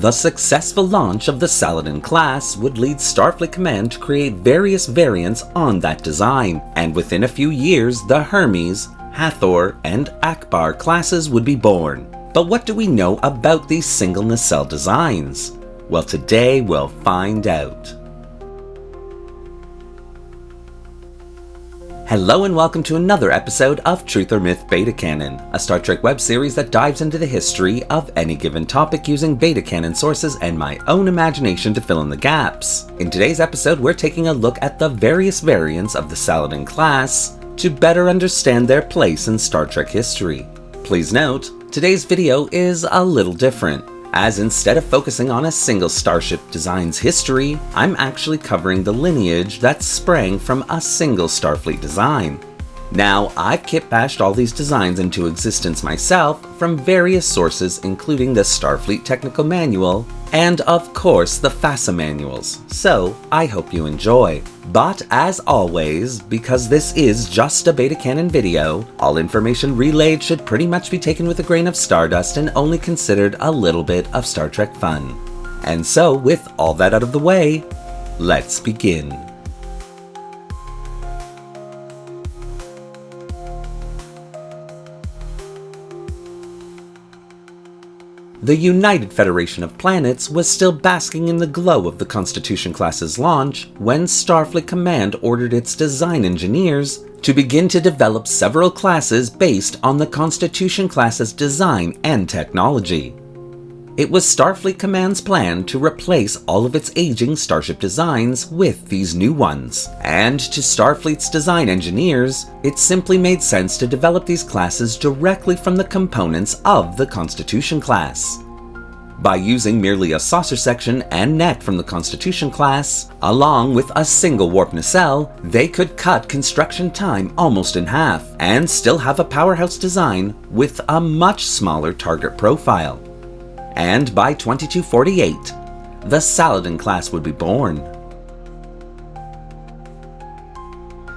The successful launch of the Saladin class would lead Starfleet Command to create various variants on that design, and within a few years the Hermes, Hathor, and Akbar classes would be born. But what do we know about these single nacelle designs? Well, today we'll find out. Hello and welcome to another episode of Truth or Myth Beta Canon, a Star Trek web series that dives into the history of any given topic using beta canon sources and my own imagination to fill in the gaps. In today's episode, we're taking a look at the various variants of the Saladin class to better understand their place in Star Trek history. Please note, today's video is a little different, as instead of focusing on a single starship design's history, I'm actually covering the lineage that sprang from a single Starfleet design. Now, I've kit-bashed all these designs into existence myself from various sources including the Starfleet Technical Manual and of course the FASA Manuals, so I hope you enjoy. But as always, because this is just a beta canon video, all information relayed should pretty much be taken with a grain of stardust and only considered a little bit of Star Trek fun. And so, with all that out of the way, let's begin. The United Federation of Planets was still basking in the glow of the Constitution class's launch when Starfleet Command ordered its design engineers to begin to develop several classes based on the Constitution class's design and technology. It was Starfleet Command's plan to replace all of its aging starship designs with these new ones, and to Starfleet's design engineers, it simply made sense to develop these classes directly from the components of the Constitution class. By using merely a saucer section and neck from the Constitution class, along with a single warp nacelle, they could cut construction time almost in half, and still have a powerhouse design with a much smaller target profile. And by 2248, the Saladin class would be born.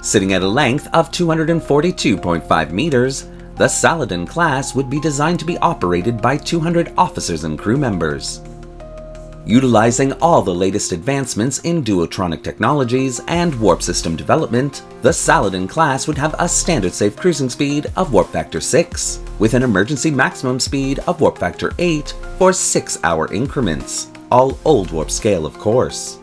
Sitting at a length of 242.5 meters, the Saladin class would be designed to be operated by 200 officers and crew members. Utilizing all the latest advancements in duotronic technologies and warp system development, the Saladin class would have a standard safe cruising speed of warp factor 6, with an emergency maximum speed of warp factor 8 for 6-hour increments, all old warp scale of course.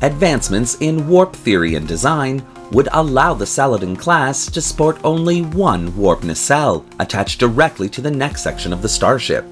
Advancements in warp theory and design would allow the Saladin class to sport only one warp nacelle attached directly to the neck section of the starship.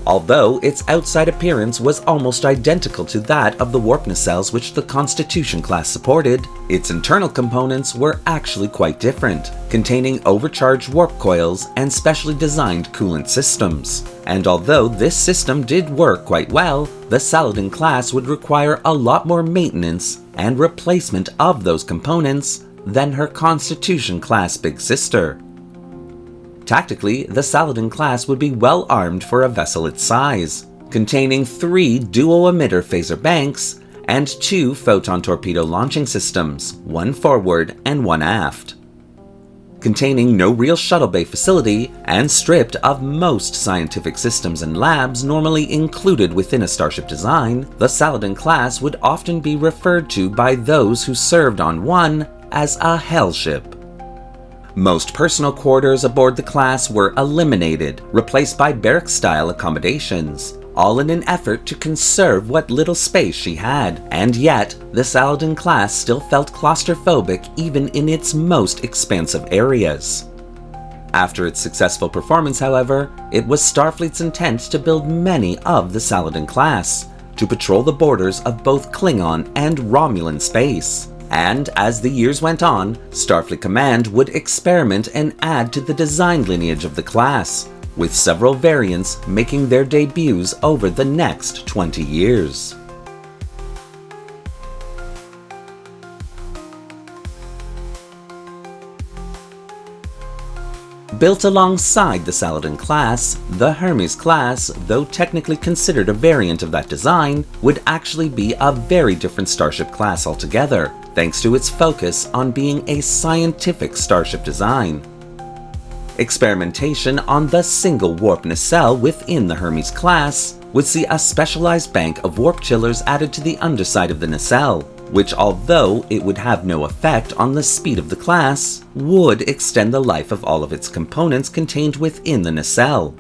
Although its outside appearance was almost identical to that of the warp nacelles which the Constitution class supported, its internal components were actually quite different, containing overcharged warp coils and specially designed coolant systems. And although this system did work quite well, the Saladin class would require a lot more maintenance and replacement of those components than her Constitution class big sister. Tactically, the Saladin class would be well armed for a vessel its size, containing 3 duo-emitter phaser banks and 2 photon torpedo launching systems, one forward and one aft. Containing no real shuttle bay facility and stripped of most scientific systems and labs normally included within a starship design, the Saladin class would often be referred to by those who served on one as a hell ship. Most personal quarters aboard the class were eliminated, replaced by barrack-style accommodations, all in an effort to conserve what little space she had, and yet the Saladin class still felt claustrophobic even in its most expansive areas. After its successful performance, however, it was Starfleet's intent to build many of the Saladin class, to patrol the borders of both Klingon and Romulan space. And as the years went on, Starfleet Command would experiment and add to the design lineage of the class, with several variants making their debuts over the next 20 years. Built alongside the Saladin class, the Hermes class, though technically considered a variant of that design, would actually be a very different starship class altogether, thanks to its focus on being a scientific starship design. Experimentation on the single warp nacelle within the Hermes class would see a specialized bank of warp chillers added to the underside of the nacelle, which, although it would have no effect on the speed of the class, would extend the life of all of its components contained within the nacelle.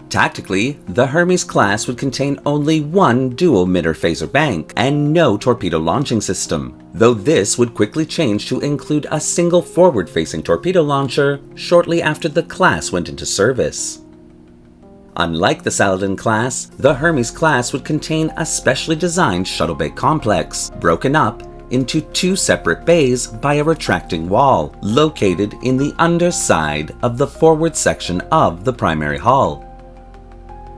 Tactically, the Hermes class would contain only one dual emitter phaser bank and no torpedo launching system, though this would quickly change to include a single forward-facing torpedo launcher shortly after the class went into service. Unlike the Saladin class, the Hermes class would contain a specially designed shuttle bay complex, broken up into two separate bays by a retracting wall, located in the underside of the forward section of the primary hull.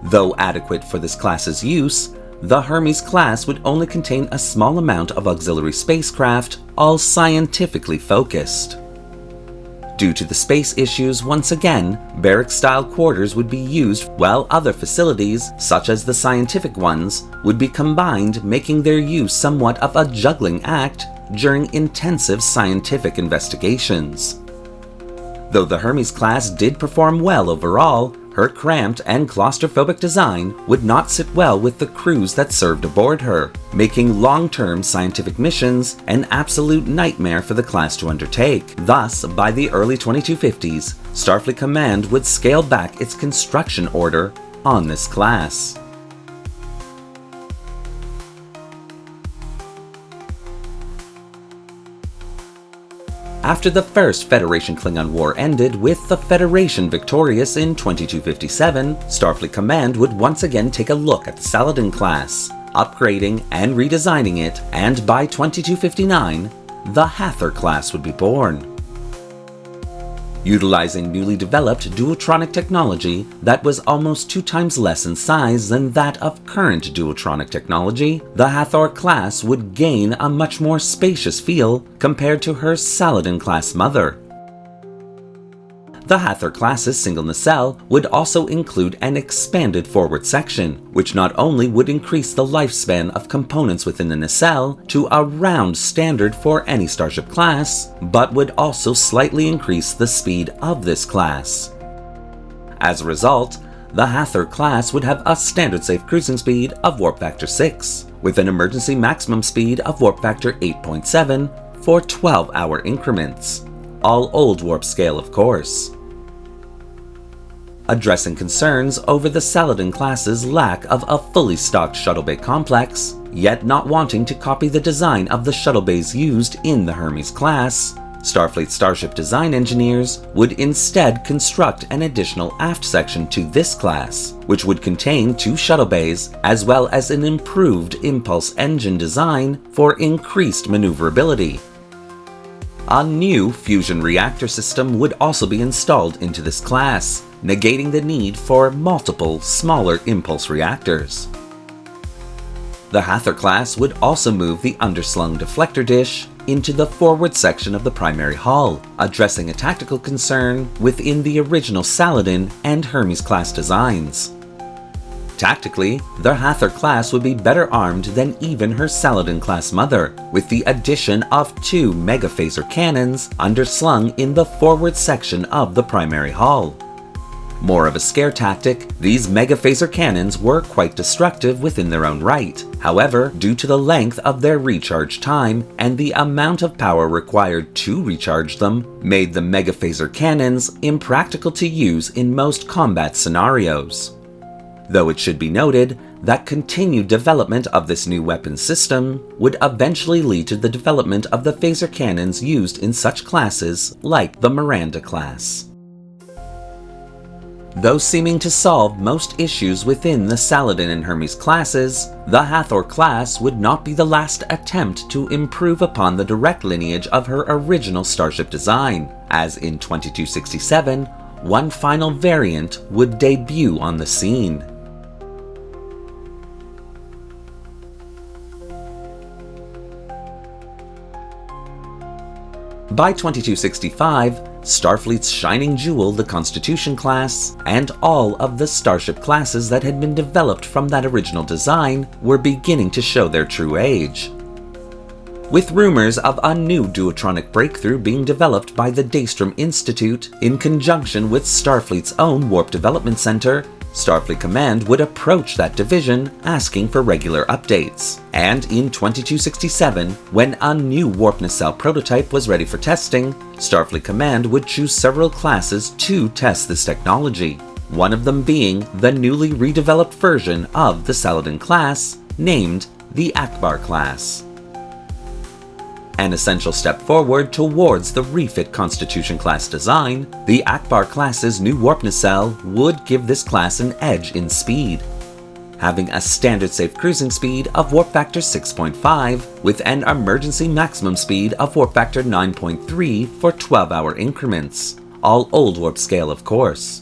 Though adequate for this class's use, the Hermes class would only contain a small amount of auxiliary spacecraft, all scientifically focused. Due to the space issues, once again, barrack-style quarters would be used while other facilities, such as the scientific ones, would be combined, making their use somewhat of a juggling act during intensive scientific investigations. Though the Hermes class did perform well overall, her cramped and claustrophobic design would not sit well with the crews that served aboard her, making long-term scientific missions an absolute nightmare for the class to undertake. Thus, by the early 2250s, Starfleet Command would scale back its construction order on this class. After the First Federation-Klingon War ended with the Federation victorious in 2257, Starfleet Command would once again take a look at the Saladin class, upgrading and redesigning it, and by 2259, the Hathor class would be born. Utilizing newly developed dualtronic technology that was almost 2 times less in size than that of current dualtronic technology, the Hathor class would gain a much more spacious feel compared to her Saladin class mother. The Hathor class's single nacelle would also include an expanded forward section, which not only would increase the lifespan of components within the nacelle to around standard for any starship class, but would also slightly increase the speed of this class. As a result, the Hathor class would have a standard safe cruising speed of warp factor 6, with an emergency maximum speed of warp factor 8.7 for 12-hour increments, all old warp scale of course. Addressing concerns over the Saladin class's lack of a fully stocked shuttle bay complex, yet not wanting to copy the design of the shuttle bays used in the Hermes class, Starfleet Starship design engineers would instead construct an additional aft section to this class, which would contain 2 shuttle bays as well as an improved impulse engine design for increased maneuverability. A new fusion reactor system would also be installed into this class, negating the need for multiple smaller impulse reactors. The Hathor class would also move the underslung deflector dish into the forward section of the primary hull, addressing a tactical concern within the original Saladin and Hermes class designs. Tactically, the Hathor class would be better armed than even her Saladin class mother, with the addition of 2 megaphaser cannons underslung in the forward section of the primary hull. More of a scare tactic, these megaphaser cannons were quite destructive within their own right. However, due to the length of their recharge time and the amount of power required to recharge them, made the megaphaser cannons impractical to use in most combat scenarios. Though it should be noted that continued development of this new weapon system would eventually lead to the development of the phaser cannons used in such classes like the Miranda class. Though seeming to solve most issues within the Saladin and Hermes classes, the Hathor class would not be the last attempt to improve upon the direct lineage of her original starship design, as in 2267, one final variant would debut on the scene. By 2265, Starfleet's shining jewel, the Constitution class, and all of the starship classes that had been developed from that original design were beginning to show their true age. With rumors of a new duotronic breakthrough being developed by the Daystrom Institute in conjunction with Starfleet's own Warp Development Center, Starfleet Command would approach that division asking for regular updates. And in 2267, when a new warp nacelle prototype was ready for testing, Starfleet Command would choose several classes to test this technology, one of them being the newly redeveloped version of the Saladin class, named the Akbar class. An essential step forward towards the refit Constitution class design, the Akbar class's new warp nacelle would give this class an edge in speed. Having a standard safe cruising speed of warp factor 6.5 with an emergency maximum speed of warp factor 9.3 for 12-hour increments, all old warp scale of course.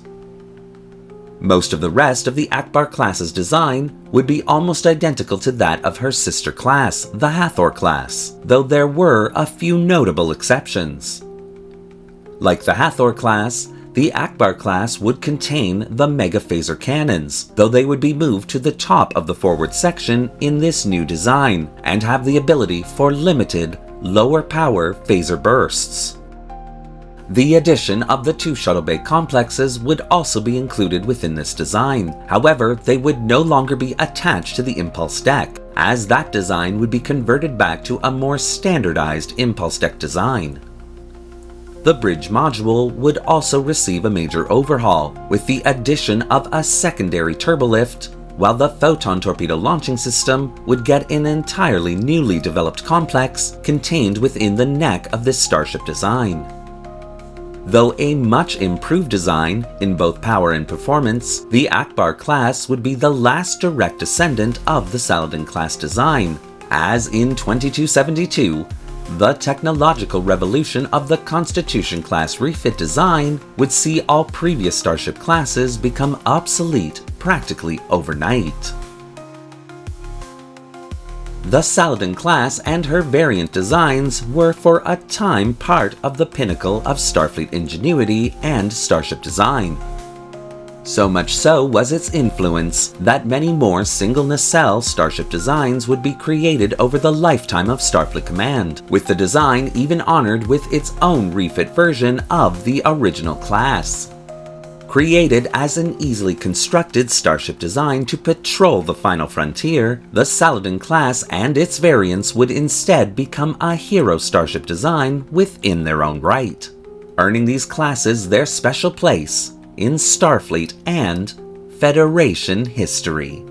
Most of the rest of the Akbar class's design would be almost identical to that of her sister class, the Hathor class, though there were a few notable exceptions. Like the Hathor class, the Akbar class would contain the mega phaser cannons, though they would be moved to the top of the forward section in this new design, and have the ability for limited, lower power phaser bursts. The addition of the 2 shuttle bay complexes would also be included within this design. However, they would no longer be attached to the impulse deck, as that design would be converted back to a more standardized impulse deck design. The bridge module would also receive a major overhaul, with the addition of a secondary turbolift, while the photon torpedo launching system would get an entirely newly developed complex contained within the neck of this starship design. Though a much improved design in both power and performance, the Akbar class would be the last direct descendant of the Saladin class design, as in 2272, the technological revolution of the Constitution class refit design would see all previous starship classes become obsolete practically overnight. The Saladin class and her variant designs were for a time part of the pinnacle of Starfleet ingenuity and starship design. So much so was its influence that many more single nacelle starship designs would be created over the lifetime of Starfleet Command, with the design even honored with its own refit version of the original class. Created as an easily constructed starship design to patrol the final frontier, the Saladin class and its variants would instead become a hero starship design within their own right, earning these classes their special place in Starfleet and Federation history.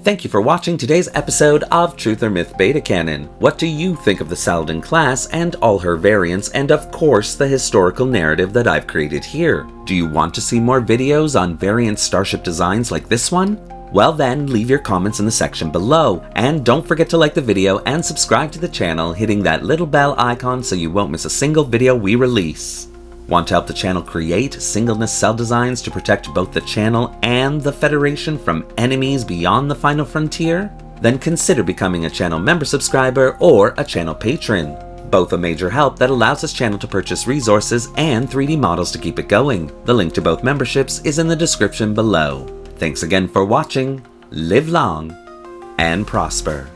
Thank you for watching today's episode of Truth or Myth Beta Canon. What do you think of the Saladin class and all her variants, and of course the historical narrative that I've created here? Do you want to see more videos on variant starship designs like this one? Well then, leave your comments in the section below, and don't forget to like the video and subscribe to the channel, hitting that little bell icon so you won't miss a single video we release. Want to help the channel create single nacelle designs to protect both the channel and the Federation from enemies beyond the final frontier? Then consider becoming a channel member subscriber or a channel patron. Both a major help that allows this channel to purchase resources and 3D models to keep it going. The link to both memberships is in the description below. Thanks again for watching, live long, and prosper.